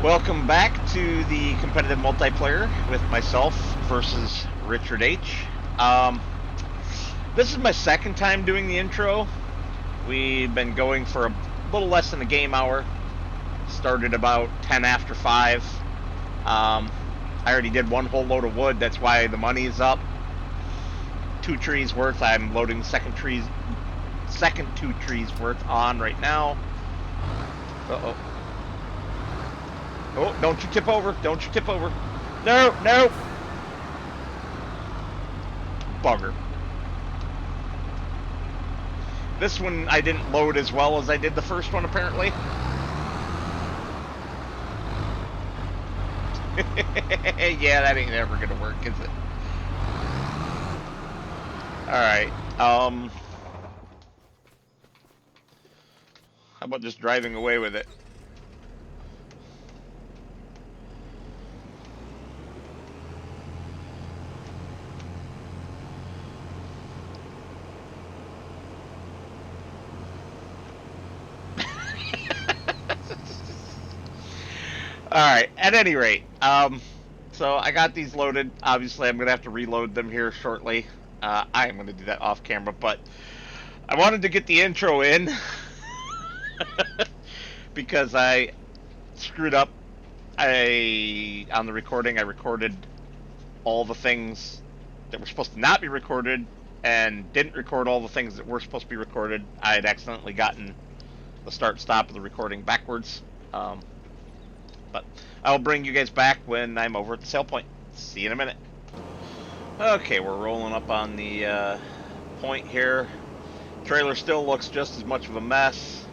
Welcome back to the competitive multiplayer with myself versus Richard H. Um, this is my second time doing the intro. We've been going for a little less than a game hour. Started about 10 after 5. I already did one whole load of wood. That's why the money is up. 2 trees worth. I'm loading the second 2 trees worth on right now. Uh-oh. Oh, don't you tip over. Don't you tip over. No, no. Bugger. This one I didn't load as well as I did the first one, apparently. Yeah, that ain't ever gonna work, is it? Alright. How about just driving away with it? Alright, at any rate, so I got these loaded. Obviously, I'm gonna have to reload them here shortly. I am gonna do that off camera, but I wanted to get the intro in because I screwed up. I on the recording, I recorded all the things that were supposed to not be recorded and didn't record all the things that were supposed to be recorded. I had accidentally gotten the start stop of the recording backwards. Um, but I'll bring you guys back when I'm over at the sail point. See you in a minute. Okay, we're rolling up on the point here. Trailer still looks just as much of a mess.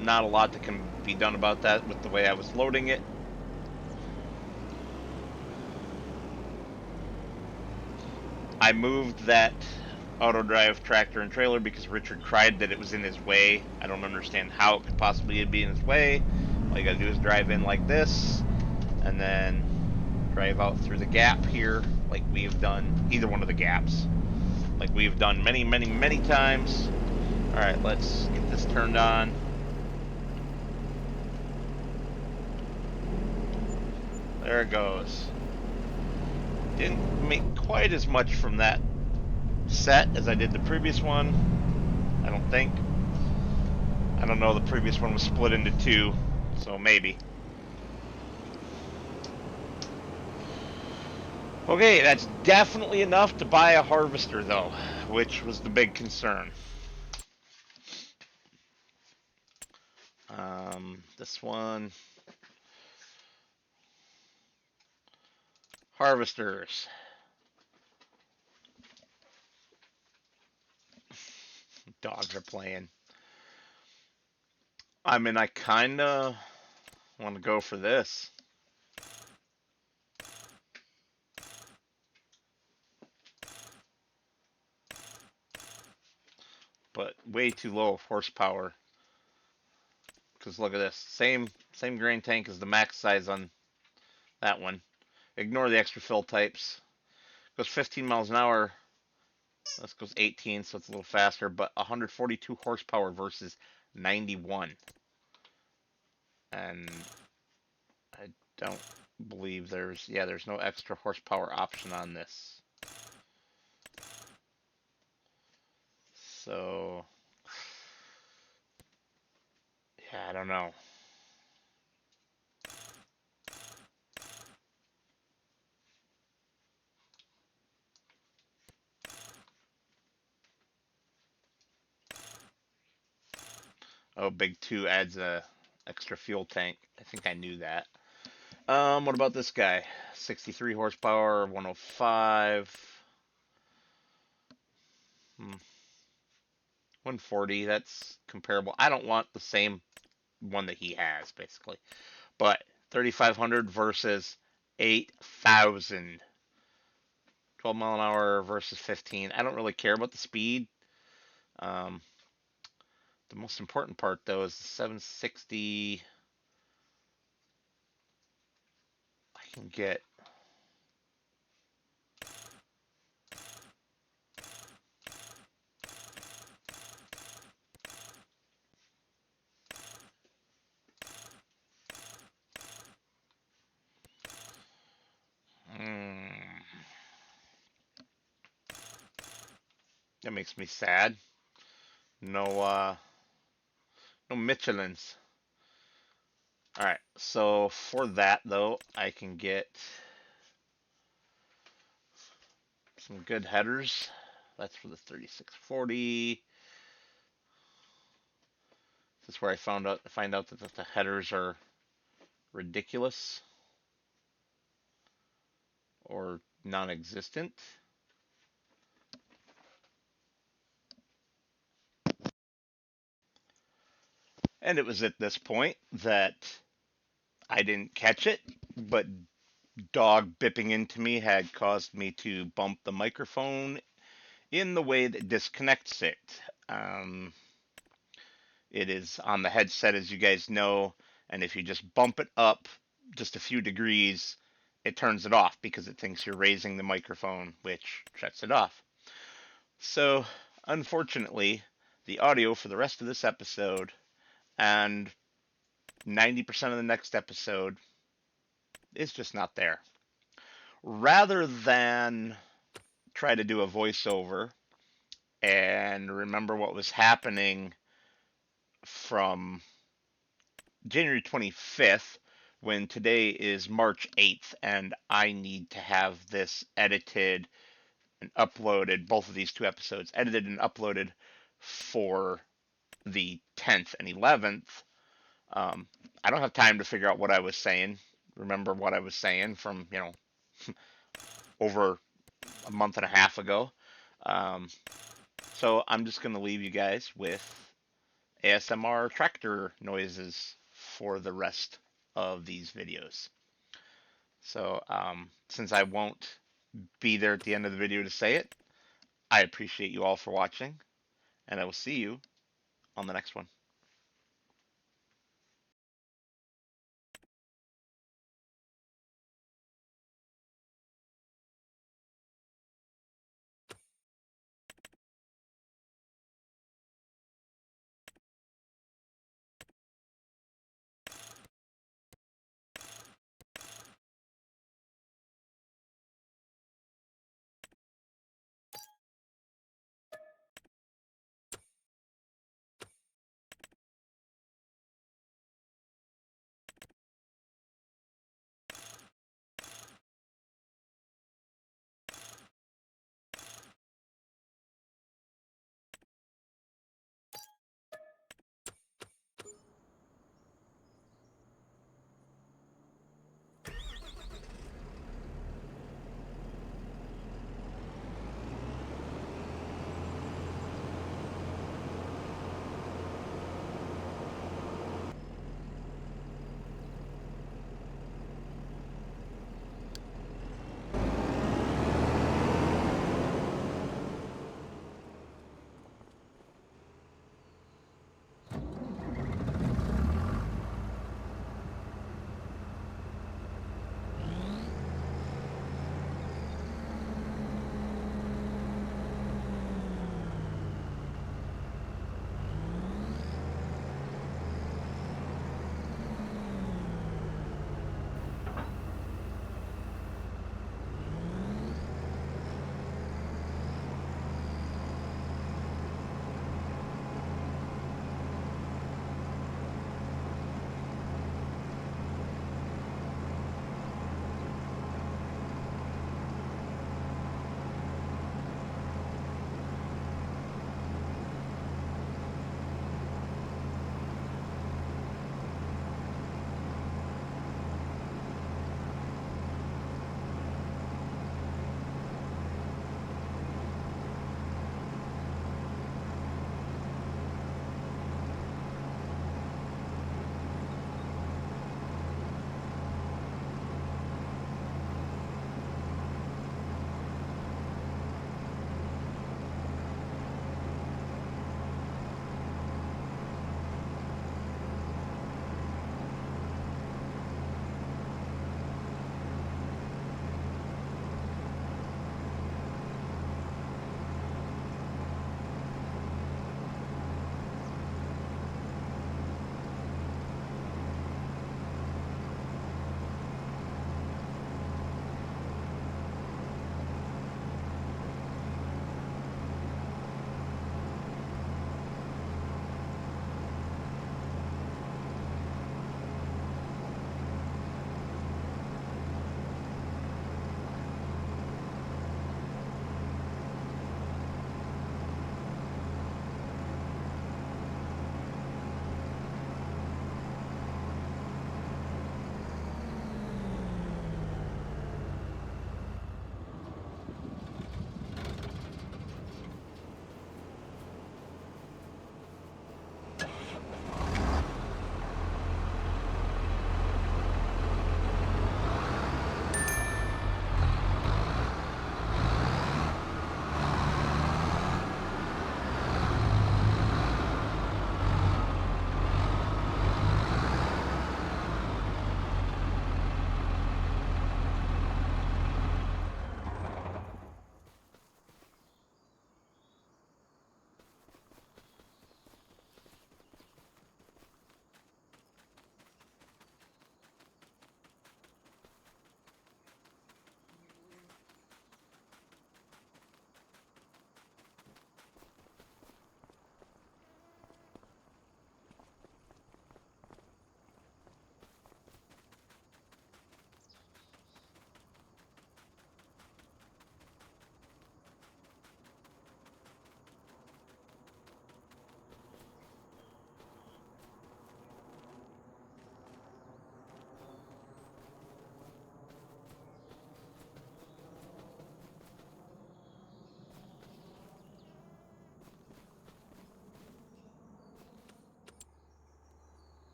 Not a lot that can be done about that with the way I was loading it. I moved that auto drive tractor and trailer because Richard cried that it was in his way. I don't understand how it could possibly be in his way. All you gotta do is drive in like this, and then drive out through the gap here, like we've done, either one of the gaps, like we've done many, many, many times. Alright, let's get this turned on. There it goes. Didn't make quite as much from that set as I did the previous one, I don't think. I don't know, the previous one was split into two, so maybe. Okay, that's definitely enough to buy a harvester, though, which was the big concern. This one, harvesters. Dogs are playing. I mean, I kind of want to go for this, but way too low of horsepower. Because look at this, same grain tank as the max size on that one. Ignore the extra fill types. Goes 15 miles an hour. This goes 18, so it's a little faster, but 142 horsepower versus 91. And I don't believe there's no extra horsepower option on this. So, yeah, I don't know. Oh, Big 2 adds a extra fuel tank. I think I knew that. What about this guy? 63 horsepower, 105. 140, that's comparable. I don't want the same one that he has, basically. But 3,500 versus 8,000. 12 mile an hour versus 15. I don't really care about the speed. Um, the most important part, though, is the 760. I can get. That makes me sad. No, no Michelins. All right. So for that though, I can get some good headers. That's for the 3640. This is where I find out that the headers are ridiculous or non-existent. And it was at this point that I didn't catch it, but dog bipping into me had caused me to bump the microphone in the way that disconnects it. Um, it is on the headset, as you guys know, and if you just bump it up just a few degrees, it turns it off because it thinks you're raising the microphone, which shuts it off. So, unfortunately, the audio for the rest of this episode and 90% of the next episode is just not there. Rather than try to do a voiceover and remember what was happening from January 25th, when today is March 8th, and I need to have this edited and uploaded, both of these two episodes edited and uploaded for the 10th and 11th. Um, I don't have time to figure out what I was saying, remember what I was saying from, over a month and a half ago. Um, so I'm just going to leave you guys with ASMR tractor noises for the rest of these videos. So since I won't be there at the end of the video to say it, I appreciate you all for watching, and I will see you on the next one.